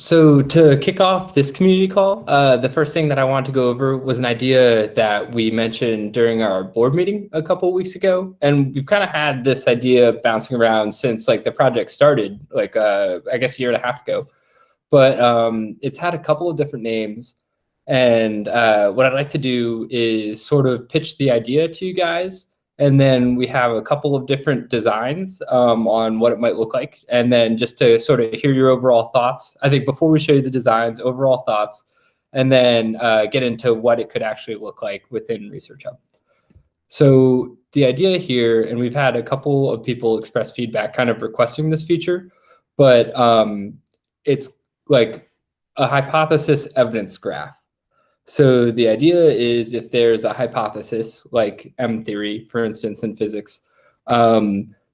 So to kick off this community call, the first thing that I want to go over was an idea that we mentioned during our board meeting a couple of weeks ago. And we've kind of had this idea bouncing around since like the project started, like I guess a year and a half ago. But it's had a couple of different names. And what I'd like to do is sort of pitch the idea to you guys. And then we have a couple of different designs on what it might look like. And then just to sort of hear your overall thoughts, I think before we show you the designs, overall thoughts, and then get into what it could actually look like within ResearchHub. So the idea here, and we've had a couple of people express feedback kind of requesting this feature, but it's like a hypothesis evidence graph. So the idea is if there's a hypothesis, like M theory, for instance, in physics,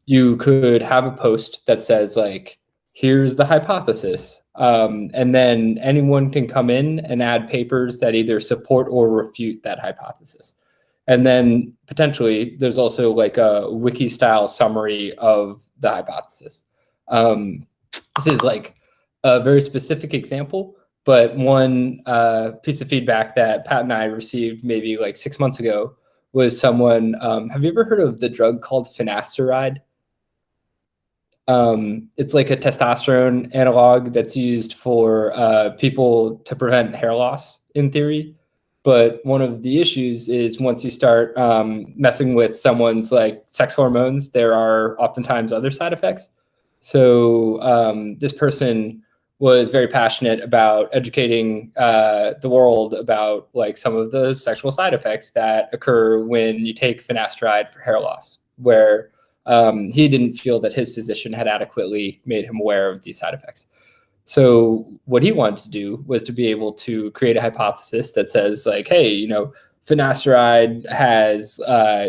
you could have a post that says like, here's the hypothesis. And then anyone can come in and add papers that either support or refute that hypothesis. And then potentially there's also like a wiki style summary of the hypothesis. This is like a very specific example. But one piece of feedback that Pat and I received maybe like 6 months ago was someone, have you ever heard of the drug called finasteride? It's like a testosterone analog that's used for people to prevent hair loss in theory. But one of the issues is once you start messing with someone's like sex hormones, there are oftentimes other side effects. So this person was very passionate about educating the world about like some of the sexual side effects that occur when you take finasteride for hair loss, where he didn't feel that his physician had adequately made him aware of these side effects. So what he wanted to do was to be able to create a hypothesis that says like, hey, you know, finasteride has,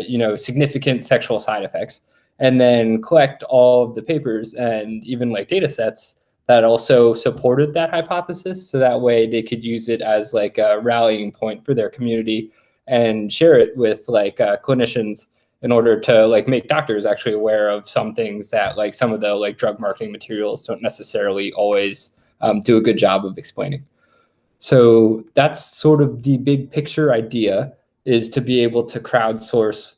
you know, significant sexual side effects, and then collect all of the papers and even like data sets that also supported that hypothesis. So that way they could use it as like a rallying point for their community and share it with like clinicians in order to like make doctors actually aware of some things that like some of the like drug marketing materials don't necessarily always do a good job of explaining. So that's sort of the big picture idea, is to be able to crowdsource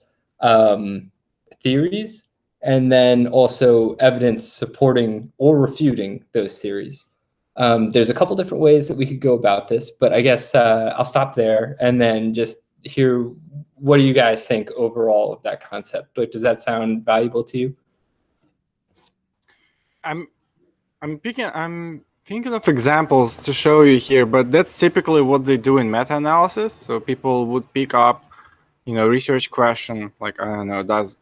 theories and then also evidence supporting or refuting those theories. There's a couple different ways that we could go about this, but I guess I'll stop there and then just hear, what do you guys think overall of that concept? Like, does that sound valuable to you? I'm thinking of examples to show you here, but that's typically what they do in meta-analysis. So people would pick up, you know, research question like, I don't know, does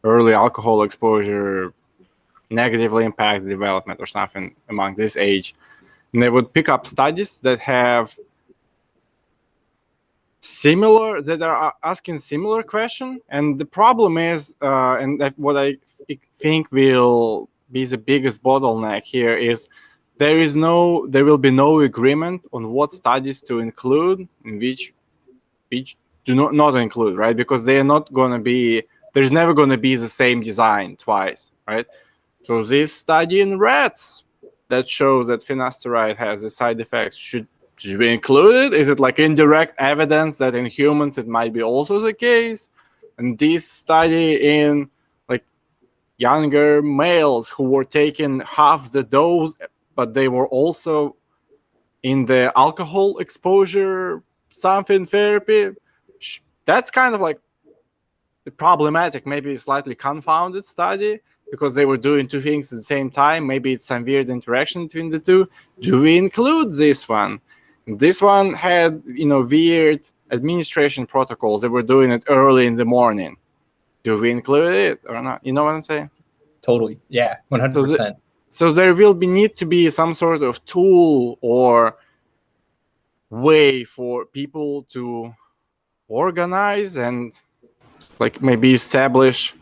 early alcohol exposure negatively impact development or something among this age? And they would pick up studies that have similar, that are asking similar question. And the problem is, and that what I think will be the biggest bottleneck here is there will be no agreement on what studies to include and which do not include, right? Because they are not going to be, there's never going to be the same design twice, right? So this study in rats that shows that finasteride has a side effects should be included. Is it like indirect evidence that in humans it might be also the case? And this study in like younger males who were taking half the dose, but they were also in the alcohol exposure something therapy, that's kind of like problematic, maybe a slightly confounded study, because they were doing two things at the same time. Maybe it's some weird interaction between the two. Do we include this one? This one had, you know, weird administration protocols. They were doing it early in the morning. Do we include it or not? You know what I'm saying? Totally. Yeah, 100%. So there will need to be some sort of tool or way for people to organize and like maybe establish,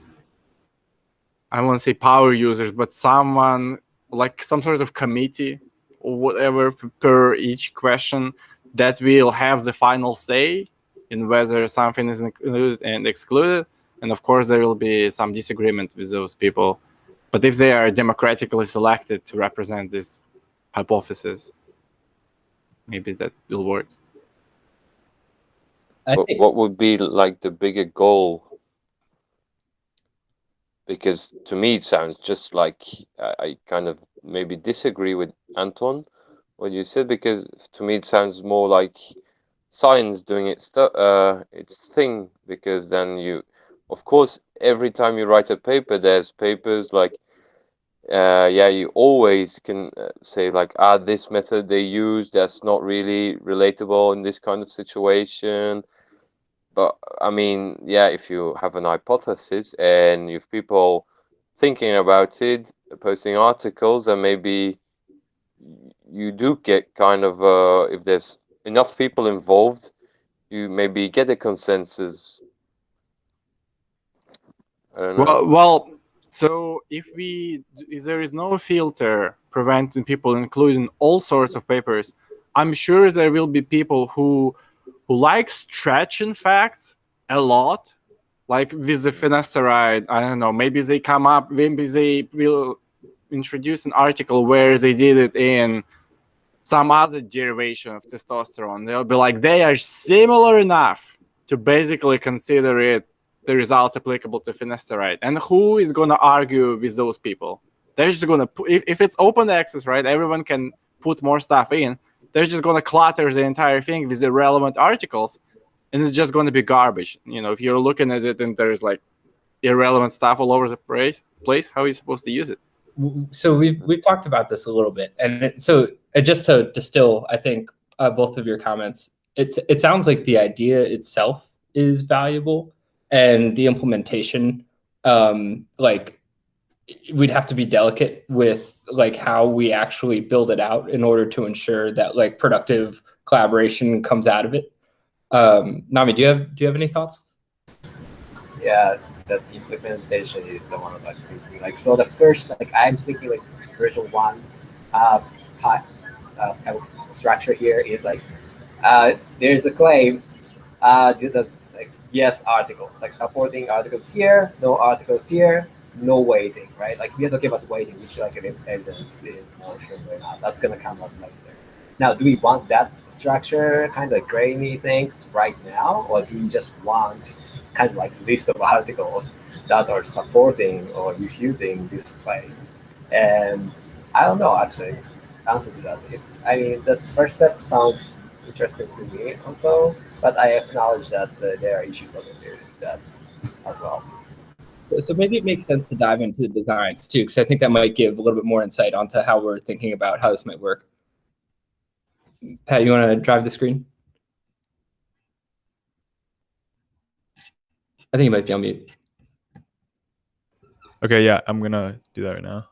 I won't say power users, but someone like some sort of committee or whatever per each question that will have the final say in whether something is included and excluded. And of course, there will be some disagreement with those people. But if they are democratically selected to represent this hypothesis, maybe that will work. What would be like the bigger goal? Because to me it sounds just like I kind of maybe disagree with Anton what you said, because to me it sounds more like science doing its thing, because then you, of course, every time you write a paper, there's papers like yeah, you always can say like, this method they use, that's not really relatable in this kind of situation. But I mean, yeah, if you have an hypothesis and you have people thinking about it, posting articles, and maybe you do get kind of if there's enough people involved, you maybe get a consensus. I don't know. Well, so if there is no filter preventing people including all sorts of papers, I'm sure there will be people who like stretching facts a lot, like with the finasteride. I don't know, maybe they come up, maybe they will introduce an article where they did it in some other derivation of testosterone. They'll be like, they are similar enough to basically consider it the results applicable to finasteride. And who is going to argue with those people? They're just going to, if it's open access, right, everyone can put more stuff in. They're just going to clutter the entire thing with irrelevant articles, and it's just going to be garbage. You know, if you're looking at it and there's like irrelevant stuff all over the place, how are you supposed to use it? So we've talked about this a little bit, and just to distill, I think both of your comments, it sounds like the idea itself is valuable, and the implementation, like we'd have to be delicate with like how we actually build it out in order to ensure that like productive collaboration comes out of it. Nami, do you have any thoughts? Yeah, that implementation is the one I'm thinking. Like, so the first, like, I'm thinking like version one, type kind of structure here is like, there's a claim, there's like yes articles, like supporting articles here, no articles here, no weighting, right? Like we are talking about weighting, which like if evidence is more sure or not. That's gonna come up later. Now, do we want that structure, kind of grainy things right now, or do we just want kind of like list of articles that are supporting or refuting this claim? And I don't know, actually, answer to that. I mean, the first step sounds interesting to me also, but I acknowledge that there are issues associated with that as well. So maybe it makes sense to dive into the designs too, because I think that might give a little bit more insight onto how we're thinking about how this might work. Pat, you want to drive the screen? I think you might be on mute. Okay, yeah, I'm gonna do that right now.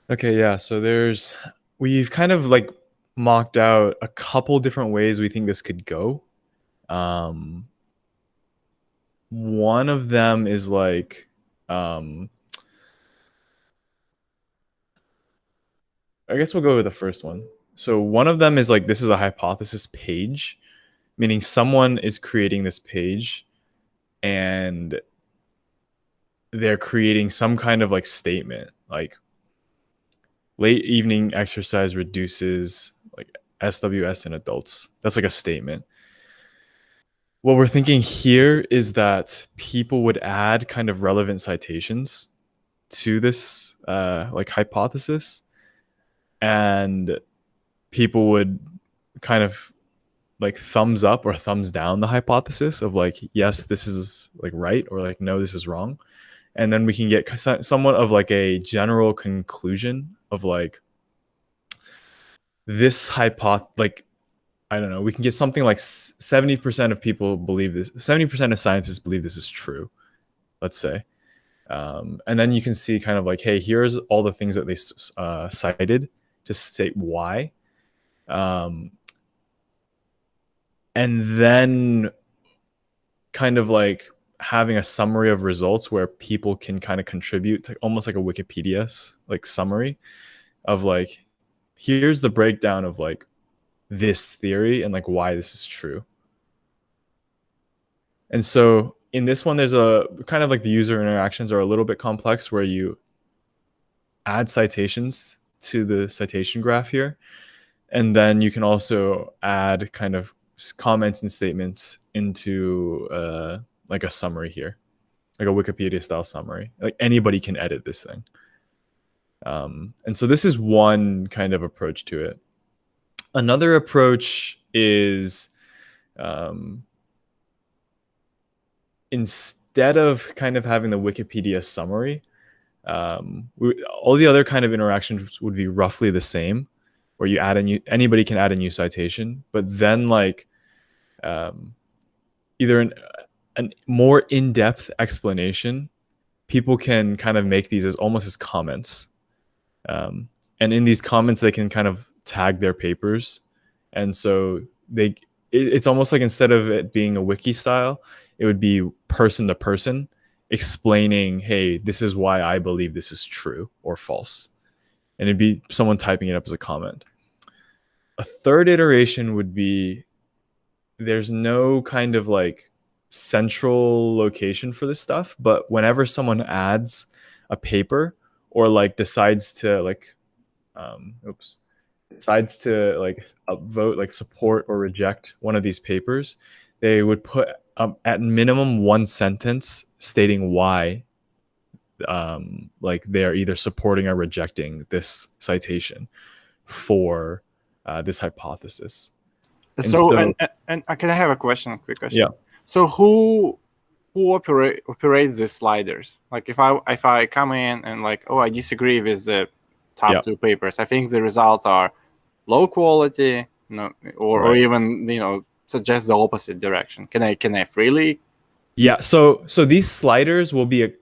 Okay, yeah, so we've kind of like mocked out a couple different ways we think this could go. One of them is like, I guess we'll go with the first one. So one of them is like, this is a hypothesis page, meaning someone is creating this page and they're creating some kind of like statement, like late evening exercise reduces like SWS in adults. That's like a statement. What we're thinking here is that people would add kind of relevant citations to this like hypothesis, and people would kind of like thumbs up or thumbs down the hypothesis of like, yes, this is like right, or like, no, this is wrong. And then we can get somewhat of like a general conclusion of like this like, I don't know, we can get something like 70% of people believe this, 70% of scientists believe this is true, let's say. And then you can see kind of like, hey, here's all the things that they cited to state why. And then kind of like having a summary of results where people can kind of contribute to almost like a Wikipedia like summary of like, here's the breakdown of like this theory and like why this is true. And so in this one, there's a kind of like the user interactions are a little bit complex where you add citations to the citation graph here. And then you can also add kind of comments and statements into like a summary here, like a Wikipedia style summary. Like anybody can edit this thing. And so this is one kind of approach to it. Another approach is instead of kind of having the Wikipedia summary, all the other kind of interactions would be roughly the same, where you add anybody can add a new citation, but then like either an more in-depth explanation, people can kind of make these as almost as comments. And in these comments, they can kind of tag their papers. And so it's almost like instead of it being a wiki style, it would be person to person explaining, hey, this is why I believe this is true or false. And it'd be someone typing it up as a comment. A third iteration would be there's no kind of like central location for this stuff, but whenever someone adds a paper or like decides to like vote like support or reject one of these papers, they would put at minimum one sentence stating why like they are either supporting or rejecting this citation for this hypothesis. So can I have a question? A quick question. Yeah. So who operates the sliders? Like if I come in and like, oh, I disagree with the top two papers. I think the results are low quality, or even suggest the opposite direction. Can I freely? Yeah. So these sliders will be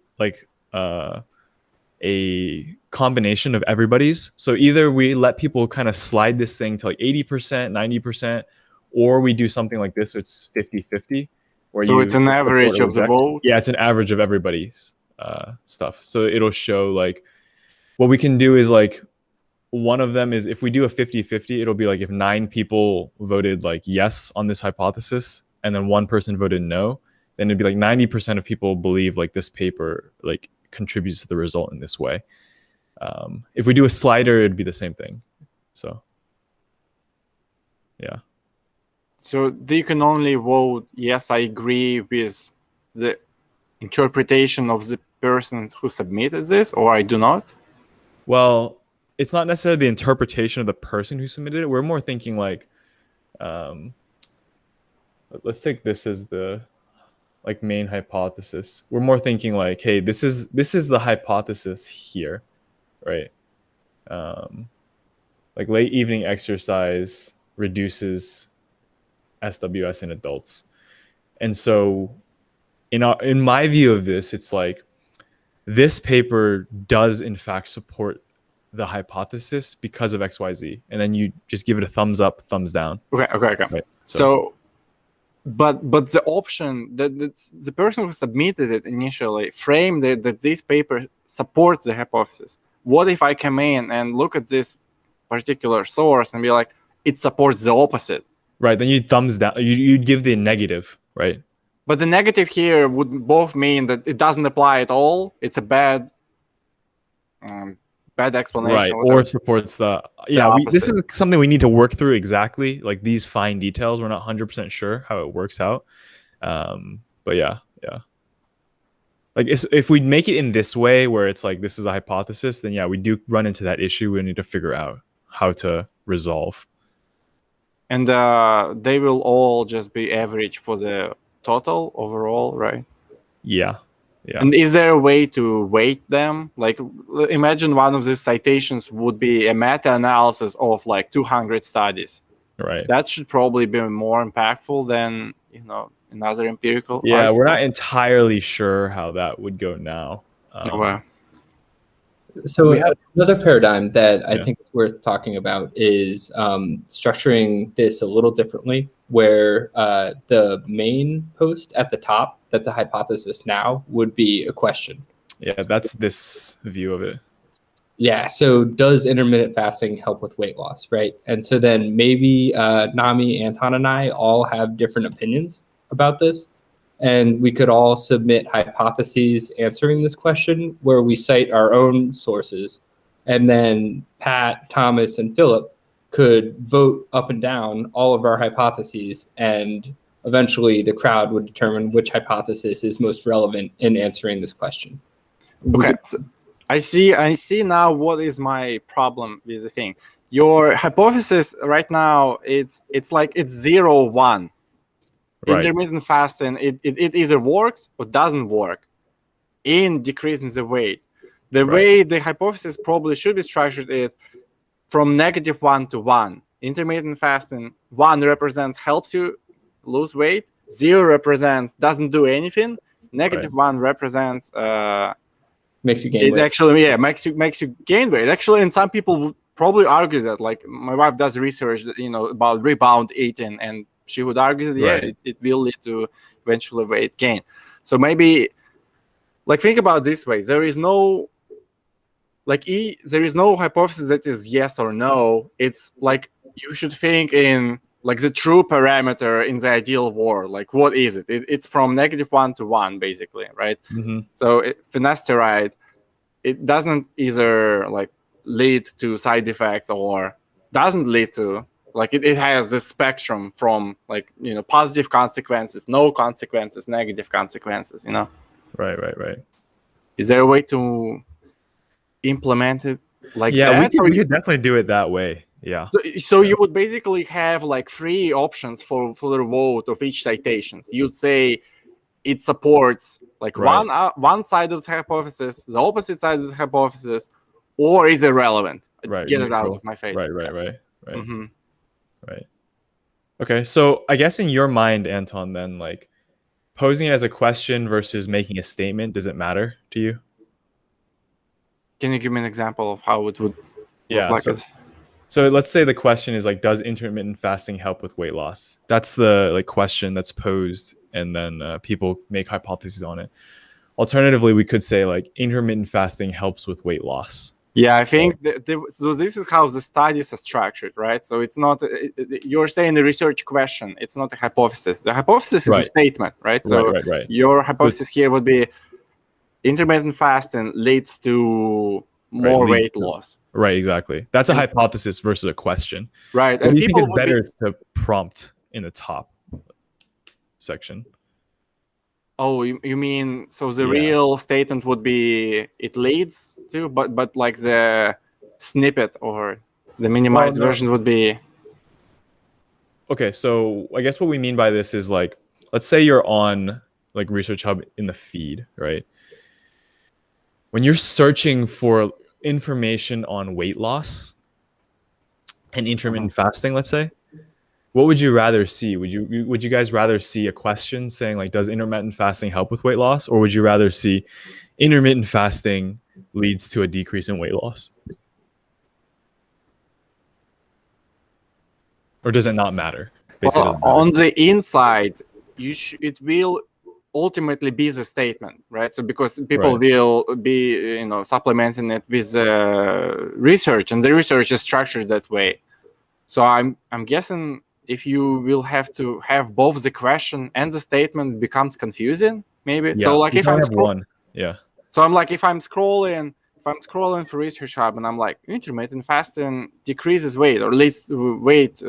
a combination of everybody's. So either we let people kind of slide this thing to like 80%, 90%, or we do something like this. So it's 50-50. So it's an average of the vote? Yeah, it's an average of everybody's stuff. So it'll show like what we can do is like one of them is if we do a 50-50, it'll be like if 9 people voted like yes on this hypothesis and then 1 person voted no, then it'd be like 90% of people believe like this paper like contributes to the result in this way. If we do a slider, it'd be the same thing. So yeah. So you can only vote yes, I agree with the interpretation of the person who submitted this, or I do not? Well, it's not necessarily the interpretation of the person who submitted it. We're more thinking like, let's take this as the like main hypothesis. We're more thinking like, hey, this is the hypothesis here, right? Like late evening exercise reduces SWS in adults. And so in my view of this, it's like this paper does in fact support the hypothesis because of XYZ. And then you just give it a thumbs up, thumbs down. Okay. Right? So but the option that the person who submitted it initially framed it that this paper supports the hypothesis. What if I come in and look at this particular source and be like, it supports the opposite? Right, then you thumbs down. You'd give the negative, right? But the negative here would both mean that it doesn't apply at all. It's a bad explanation. Right, or supports the this is something we need to work through exactly. Like these fine details, we're not 100% sure how it works out. But yeah. Like if we make it in this way, where it's like this is a hypothesis, then yeah, we do run into that issue. We need to figure out how to resolve. And they will all just be average for the total overall, right? Yeah. And is there a way to weight them? Like, imagine one of these citations would be a meta-analysis of like 200 studies. Right. That should probably be more impactful than another empirical. Yeah, we're not entirely sure how that would go now. So We have- another paradigm that I Yeah. think is worth talking about is structuring this a little differently, where the main post at the top, that's a hypothesis now, would be a question. Yeah, that's this view of it. Yeah, so does intermittent fasting help with weight loss, right? And so then maybe Nami, Anton, and I all have different opinions about this. And we could all submit hypotheses answering this question where we cite our own sources. And then Pat, Thomas, and Philip could vote up and down all of our hypotheses. And eventually the crowd would determine which hypothesis is most relevant in answering this question. Okay, so I see now what is my problem with the thing. Your hypothesis right now, it's like it's 0, 1. Right. Intermittent fasting, it either works or doesn't work in decreasing the weight. The way the hypothesis probably should be structured is from -1 to 1. Intermittent fasting, 1 represents helps you lose weight, 0 represents doesn't do anything, -1 represents Makes you gain weight. Actually, makes you gain weight. Actually, and some people would probably argue that, like my wife does research, about rebound eating, and she would argue that it will lead to eventually weight gain. So maybe, like, think about it this way: there is no hypothesis that is yes or no. It's like you should think in like the true parameter in the ideal world. Like, what is it? It's from -1 to 1, basically, right? Mm-hmm. So finasteride, it doesn't either like lead to side effects or doesn't lead to, like, it has this spectrum from, like, positive consequences, no consequences, negative consequences. Right. Is there a way to implement it like Yeah, that? we could definitely do it that way. Yeah. So you would basically have like 3 options for the vote of each citations. You'd say it supports like one side of the hypothesis, the opposite side of the hypothesis, or is irrelevant. Right. Get neutral. it out of my face. Right. Mm-hmm. Right. Okay, so I guess in your mind, Anton, then, like, posing it as a question versus making a statement, does it matter to you? Can you give me an example of how it would look like? So let's say the question is like, does intermittent fasting help with weight loss? That's the question that's posed, and then people make hypotheses on it. Alternatively, we could say like intermittent fasting helps with weight loss. Yeah, I think so. This is how the studies are structured, right? So it's not you're saying the research question. It's not a hypothesis. The hypothesis is a statement, right? So right. Your hypothesis here would be intermittent fasting leads to more weight loss. Right, exactly. That's a hypothesis versus a question. Right. What do you think is better to prompt in the top section? Oh, you mean, so the real statement would be it leads to, but like the snippet or the minimized version would be. Okay, so I guess what we mean by this is, like, let's say you're on like ResearchHub in the feed, right? When you're searching for information on weight loss and intermittent fasting, let's say, what would you rather see? Would you guys rather see a question saying like, does intermittent fasting help with weight loss, or would you rather see intermittent fasting leads to a decrease in weight loss? Or does it not matter? Well, on the inside, it will ultimately be the statement, right? So because people will be, supplementing it with research, and the research is structured that way. So I'm guessing if you will have to have both the question and the statement, becomes confusing, maybe. Yeah, so like if I'm So I'm like, if I'm scrolling for ResearchHub and I'm like, intermittent fasting decreases weight or leads to weight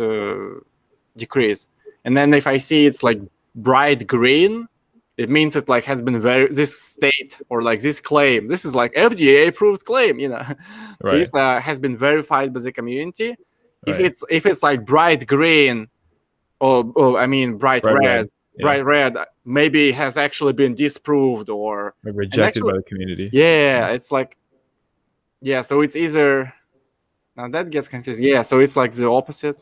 decrease, and then if I see it's like bright green, it means it like has been this state or like this claim. This is like FDA approved claim, This has been verified by the community. Right. If it's like bright green, or I mean bright red. Bright red maybe has actually been disproved or rejected by the community. Yeah, it's like, so it's either, now that gets confusing. Yeah, so it's like the opposite.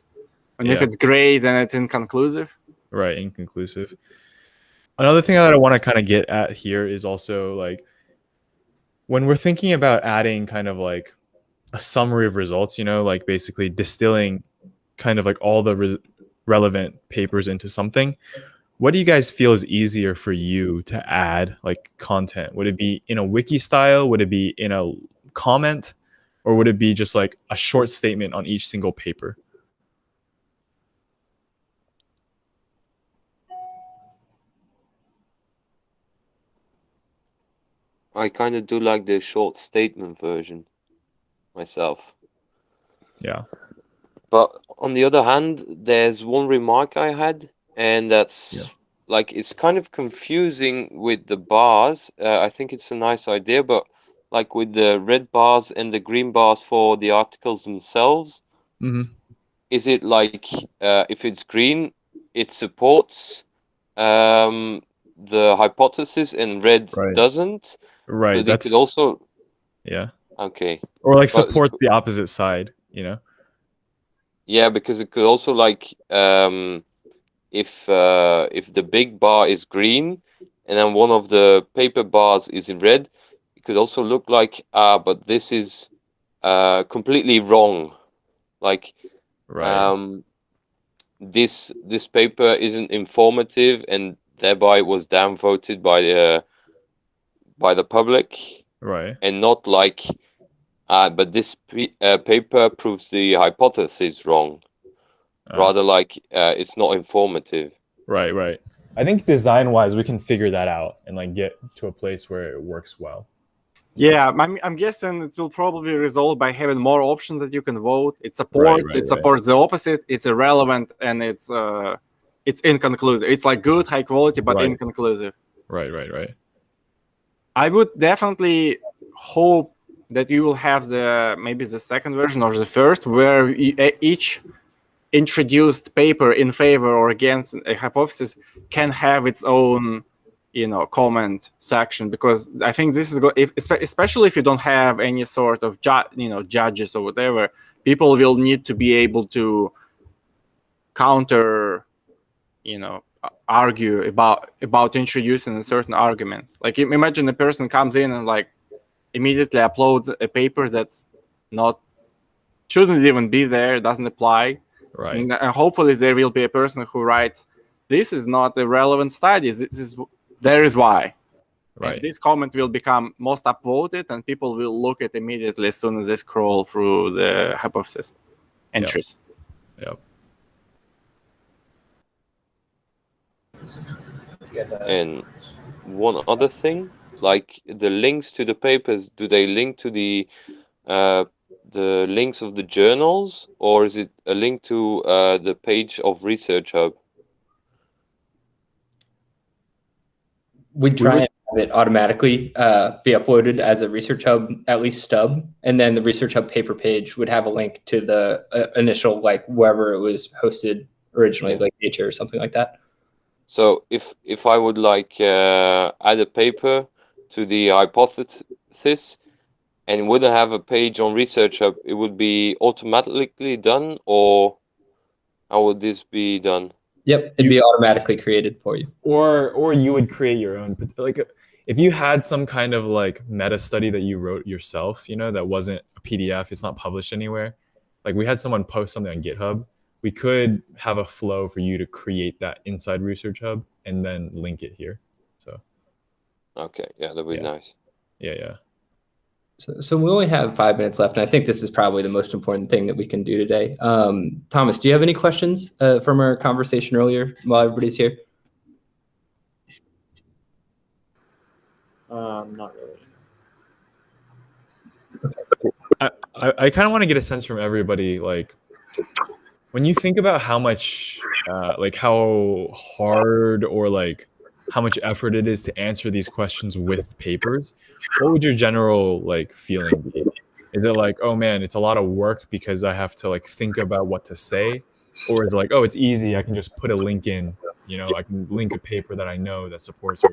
And if it's gray, then it's inconclusive. Right, inconclusive. Another thing that I want to kind of get at here is also like, when we're thinking about adding kind of like a summary of results, like basically distilling kind of like all the relevant papers into something, what do you guys feel is easier for you to add like content? Would it be in a wiki style? Would it be in a comment? Or would it be just like a short statement on each single paper? I kind of do like the short statement version myself. Yeah. But on the other hand, there's one remark I had, and that's like it's kind of confusing with the bars. I think it's a nice idea, but like with the red bars and the green bars for the articles themselves, is it like if it's green, it supports the hypothesis, and red doesn't? Right. But it could also. Yeah. Okay. Or like supports the opposite side, Yeah, because it could also like if the big bar is green and then one of the paper bars is in red, it could also look like but this is completely wrong. Like this paper isn't informative and thereby was downvoted by the public. Right. And not like but this paper proves the hypothesis wrong. Rather like it's not informative. Right. I think design-wise, we can figure that out and like get to a place where it works well. Yeah, I'm guessing it will probably resolve by having more options that you can vote. It supports the opposite. It's irrelevant and it's inconclusive. It's like good, high quality, but inconclusive. Right. I would definitely hope that you will have maybe the second version or the first, where each introduced paper in favor or against a hypothesis can have its own, comment section, because I think this is especially if you don't have any sort of judges or whatever, people will need to be able to counter, argue about introducing certain arguments. Like imagine a person comes in and like immediately uploads a paper that's shouldn't even be there, doesn't apply. Right. And hopefully there will be a person who writes, this is not a relevant study. There is why. Right. And this comment will become most upvoted and people will look at immediately as soon as they scroll through the hypothesis entries. Yep. And one other thing, like the links to the papers, do they link to the links of the journals, or is it a link to the page of ResearchHub? We try and have it automatically be uploaded as a ResearchHub, at least stub, and then the ResearchHub paper page would have a link to the initial, like wherever it was hosted originally, like Nature or something like that. So if I would like add a paper to the hypothesis and wouldn't have a page on ResearchHub, it would be automatically done, or how would this be done? Yep, it'd be automatically created for you. Or you would create your own, like if you had some kind of like meta study that you wrote yourself, that wasn't a PDF, it's not published anywhere. Like we had someone post something on GitHub. We could have a flow for you to create that inside ResearchHub and then link it here. So. Okay, yeah, that'd be nice. Yeah. So we only have 5 minutes left, and I think this is probably the most important thing that we can do today. Thomas, do you have any questions from our conversation earlier while everybody's here? Not really. I kind of want to get a sense from everybody, like when you think about how much, like how hard or like how much effort it is to answer these questions with papers, what would your general like feeling be? Is it like, oh man, it's a lot of work because I have to like think about what to say? Or is it like, oh, it's easy, I can just put a link in, I can link a paper that I know that supports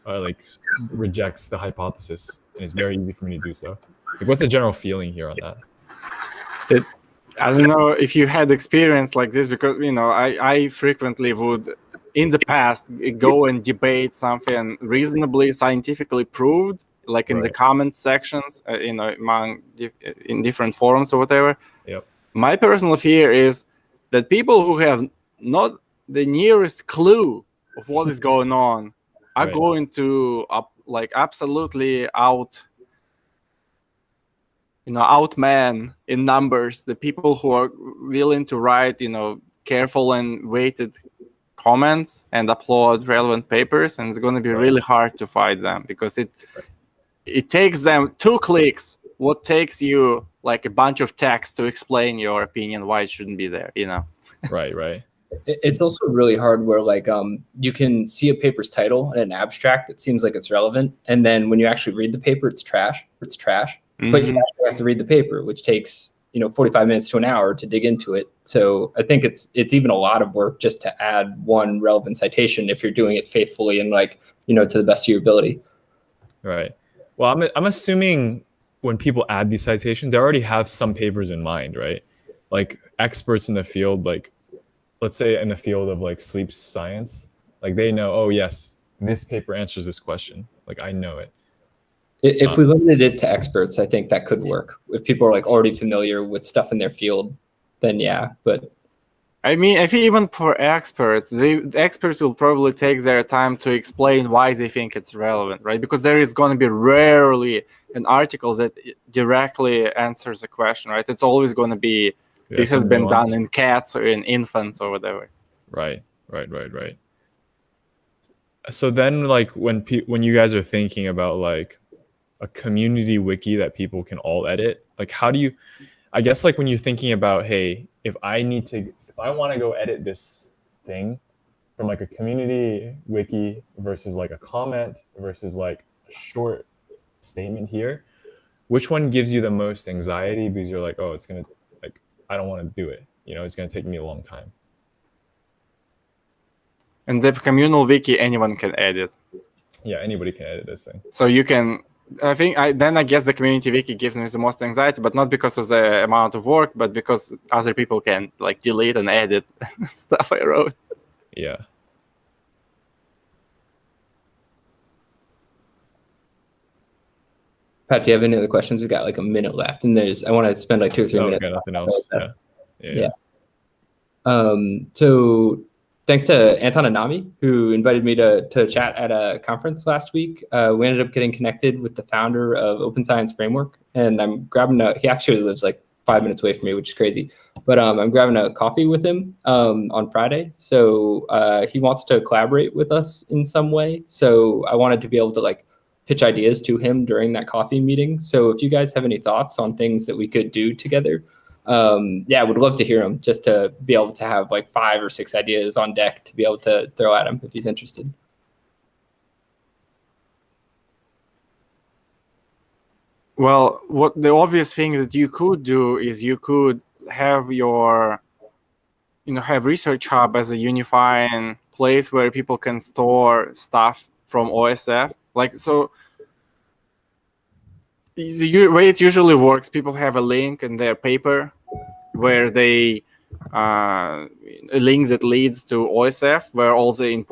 or like rejects the hypothesis, and it's very easy for me to do so. Like, what's the general feeling here on that? I don't know if you had experience like this, because I frequently would in the past go and debate something reasonably scientifically proved, like in the Right. comment sections, among in different forums or whatever. Yep. My personal fear is that people who have not the nearest clue of what is going on are Right. going to absolutely outman in numbers the people who are willing to write careful and weighted comments and upload relevant papers, and it's going to be really hard to fight them because it takes them 2 clicks what takes you like a bunch of text to explain your opinion why it shouldn't be there. Right. It's also really hard where like you can see a paper's title and an abstract that seems like it's relevant, and then when you actually read the paper, it's trash. But you actually have to read the paper, which takes 45 minutes to an hour to dig into it. So I think it's even a lot of work just to add one relevant citation if you're doing it faithfully and to the best of your ability. Right. Well, I'm assuming when people add these citations, they already have some papers in mind, right? Like experts in the field, like let's say in the field of like sleep science, like they know, oh yes, this paper answers this question. Like I know it. If we limited it to experts, I think that could work. If people are like already familiar with stuff in their field, then yeah. But I mean, I think even for experts, the experts will probably take their time to explain why they think it's relevant, right? Because there is going to be rarely an article that directly answers a question, right? It's always going to be, this has been done in cats or in infants or whatever. Right. So then, like when you guys are thinking about like a community wiki that people can all edit, like how do you, I guess like when you're thinking about, hey, if I want to go edit this thing from like a community wiki versus like a comment versus like a short statement here, which one gives you the most anxiety because you're like, oh, it's gonna, like, I don't want to do it, it's gonna take me a long time. And the communal wiki, anyone can edit. Yeah, anybody can edit this thing. So you can, I guess the community wiki gives me the most anxiety, but not because of the amount of work, but because other people can like delete and edit stuff I wrote. Yeah. Pat, do you have any other questions? We've got like a minute left, and I want to spend like 2 or 3 minutes. Okay, nothing else. Yeah. So thanks to Anton and Nami, who invited me to chat at a conference last week. We ended up getting connected with the founder of Open Science Framework, and I'm grabbing he actually lives like 5 minutes away from me, which is crazy. But I'm grabbing a coffee with him on Friday. So he wants to collaborate with us in some way. So I wanted to be able to like pitch ideas to him during that coffee meeting. So if you guys have any thoughts on things that we could do together, I would love to hear him, just to be able to have like 5 or 6 ideas on deck to be able to throw at him if he's interested. Well, what the obvious thing that you could do is you could have have ResearchHub as a unifying place where people can store stuff from OSF. Like, so the way it usually works, people have a link in their paper where they a link that leads to OSF, where all the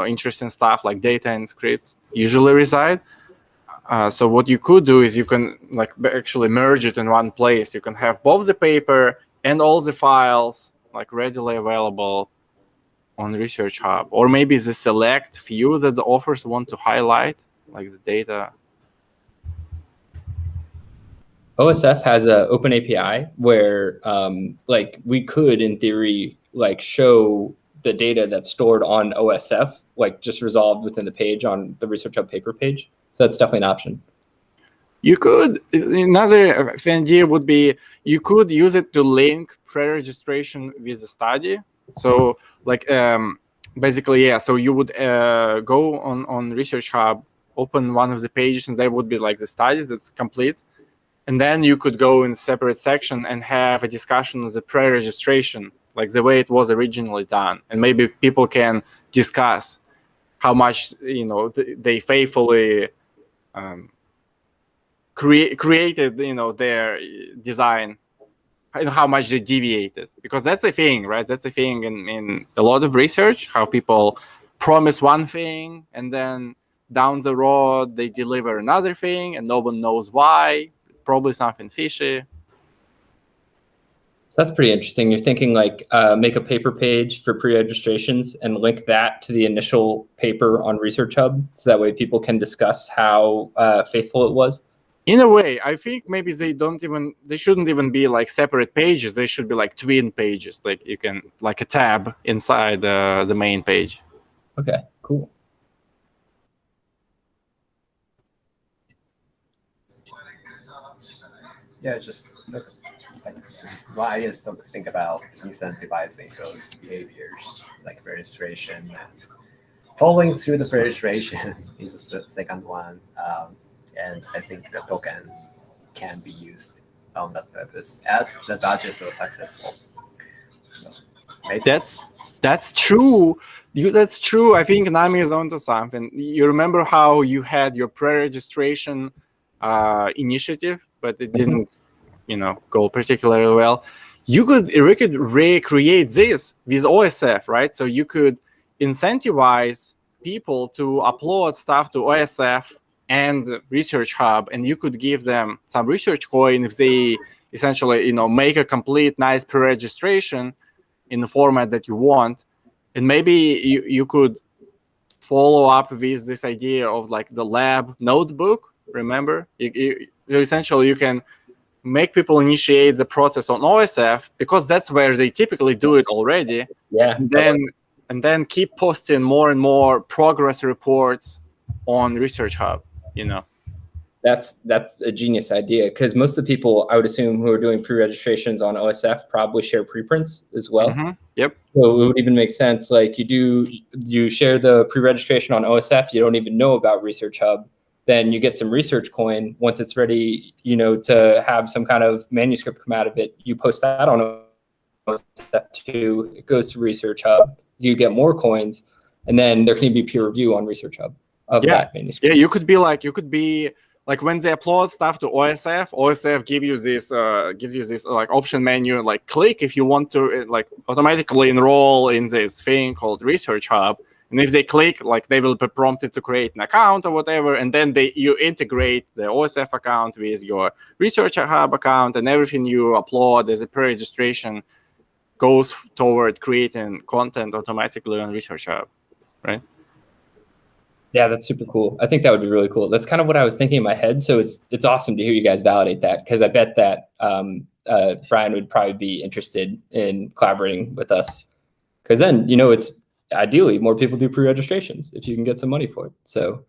interesting stuff like data and scripts usually reside. So what you could do is you can like actually merge it in one place. You can have both the paper and all the files like readily available on ResearchHub, or maybe the select few that the authors want to highlight, like the data. OSF has an open API where like we could, in theory, like show the data that's stored on OSF, like just resolved within the page on the ResearchHub paper page. So that's definitely an option. You could, another idea would be, you could use it to link pre-registration with the study. So like basically, yeah, so you would go on ResearchHub, open one of the pages, and there would be like the studies that's complete. And then you could go in a separate section and have a discussion of the pre-registration, like the way it was originally done. And maybe people can discuss how much they faithfully created their design, and how much they deviated. Because that's a thing, right? That's a thing in a lot of research, how people promise one thing and then down the road they deliver another thing and no one knows why. Probably something fishy. So that's pretty interesting. You're thinking like make a paper page for pre-registrations and link that to the initial paper on ResearchHub, so that way people can discuss how faithful it was. In a way, I think maybe they shouldn't even be like separate pages. They should be like twin pages. Like you can like a tab inside the main page. Okay, cool. Yeah, just look, like, why is to think about incentivizing those behaviors like registration and following through the registration is the second one. And I think the token can be used on that purpose as the badge is so successful. So maybe That's true. That's true. I think Nami is onto something. You remember how you had your pre-registration initiative, but it didn't, go particularly well. You could recreate this with OSF, right? So you could incentivize people to upload stuff to OSF and ResearchHub, and you could give them some research coin if they essentially, make a complete nice pre-registration in the format that you want. And maybe you could follow up with this idea of like the lab notebook. Remember, so essentially you can make people initiate the process on OSF because that's where they typically do it already. Yeah. And then keep posting more and more progress reports on ResearchHub. That's a genius idea, because most of the people, I would assume, who are doing pre-registrations on OSF probably share preprints as well. Mm-hmm. Yep. So it would even make sense, like you share the pre-registration on OSF, you don't even know about ResearchHub, then you get some research coin. Once it's ready, to have some kind of manuscript come out of it, you post that on OSF too, it goes to ResearchHub, you get more coins, and then there can be peer review on ResearchHub of that manuscript. Yeah, you could be like when they upload stuff to OSF gives you this like option menu, like click if you want to like automatically enroll in this thing called ResearchHub. And if they click, like they will be prompted to create an account or whatever, and then you integrate the OSF account with your ResearchHub account, and everything you upload as a pre-registration goes toward creating content automatically on ResearchHub, right? Yeah, that's super cool. I think that would be really cool. That's kind of what I was thinking in my head. So it's awesome to hear you guys validate that, because I bet that Brian would probably be interested in collaborating with us, because then, it's ideally more people do pre-registrations if you can get some money for it. So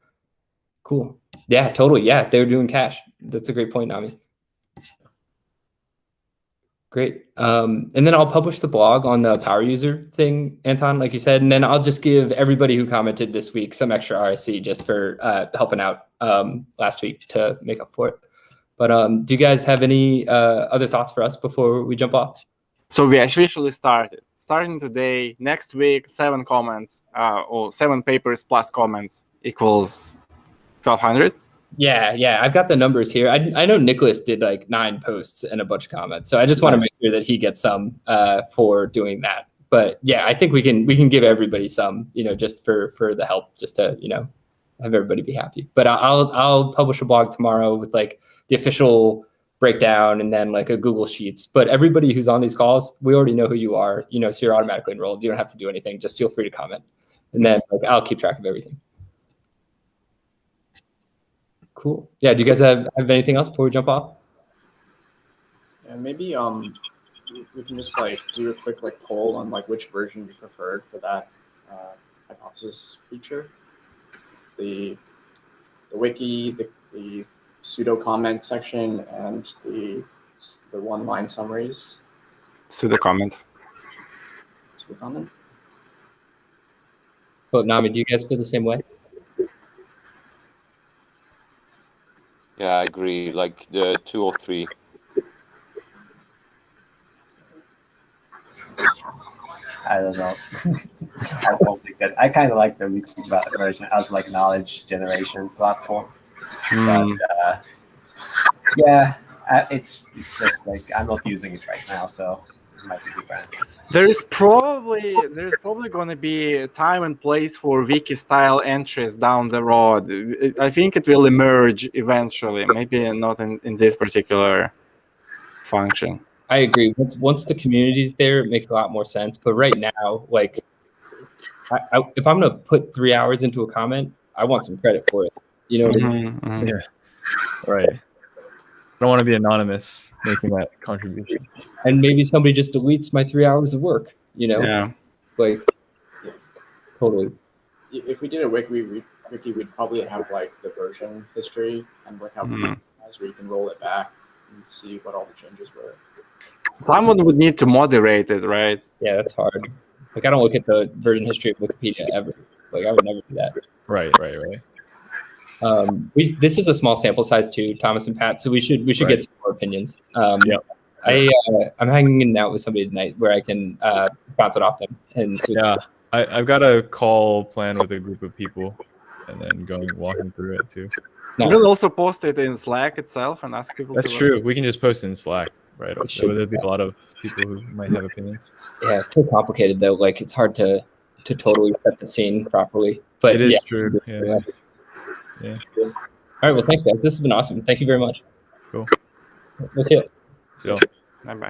cool. Yeah, totally. Yeah, they were doing cash. That's a great point, Nami. Great. And then I'll publish the blog on the power user thing, Anton, like you said, and then I'll just give everybody who commented this week some extra RSC just for helping out last week to make up for it. But do you guys have any other thoughts for us before we jump off? So we officially started. Starting today, next week, 7 comments or 7 papers plus comments equals 1,200. Yeah, I've got the numbers here. I know Nicholas did like 9 posts and a bunch of comments, so I just want to make sure that he gets some for doing that. But yeah, I think we can give everybody some, just for the help, just to have everybody be happy. But I'll publish a blog tomorrow with like the official breakdown and then like a Google Sheets. But everybody who's on these calls, we already know who you are, so you're automatically enrolled. You don't have to do anything. Just feel free to comment, and then I'll keep track of everything. Cool. Yeah. Do you guys have anything else before we jump off? Yeah, maybe we can just like do a quick like poll on like which version you preferred for that hypothesis feature. The wiki, the pseudo comment section, and the 1-line summaries. Pseudo comment. Pseudo comment. But Nami, do you guys feel the same way? Yeah, I agree. Like the 2 or 3. I don't know. I don't think that. I kind of like the wiki version as like knowledge generation platform. But yeah, it's just like I'm not using it right now, so might be different. There's probably going to be a time and place for wiki style entries down the road. I think it will emerge eventually. Maybe not in this particular function. I agree. Once the community's there, it makes a lot more sense. But right now, like, if I'm gonna put 3 hours into a comment, I want some credit for it. You know what I mean? Mhm, mhm. Yeah. Right. I don't want to be anonymous making that contribution. And maybe somebody just deletes my 3 hours of work. You know, Yeah. like totally. If we did a wiki, we'd probably have like the version history and like how Mhm. as where you can roll it back and see what all the changes were. Someone would need to moderate it, right? Yeah, that's hard. Like, I don't look at the version history of Wikipedia ever. Like, I would never do that. Right. This is a small sample size too, Thomas and Pat. So we should Right. get some more opinions. Yep. I'm hanging out with somebody tonight where I can bounce it off them. And so Yeah. I've got a call planned with a group of people and then walking through it too. You nice. can also post it in Slack itself and ask people That's to true. We can just post it in Slack, right? We should. There'll be a lot of people who might have opinions. Yeah, it's so complicated though. Like, it's hard to totally set the scene properly. But It is yeah. true. Yeah. All right. Well, thanks, guys. This has been awesome. Thank you very much. Cool. We'll see you. So. Bye-bye.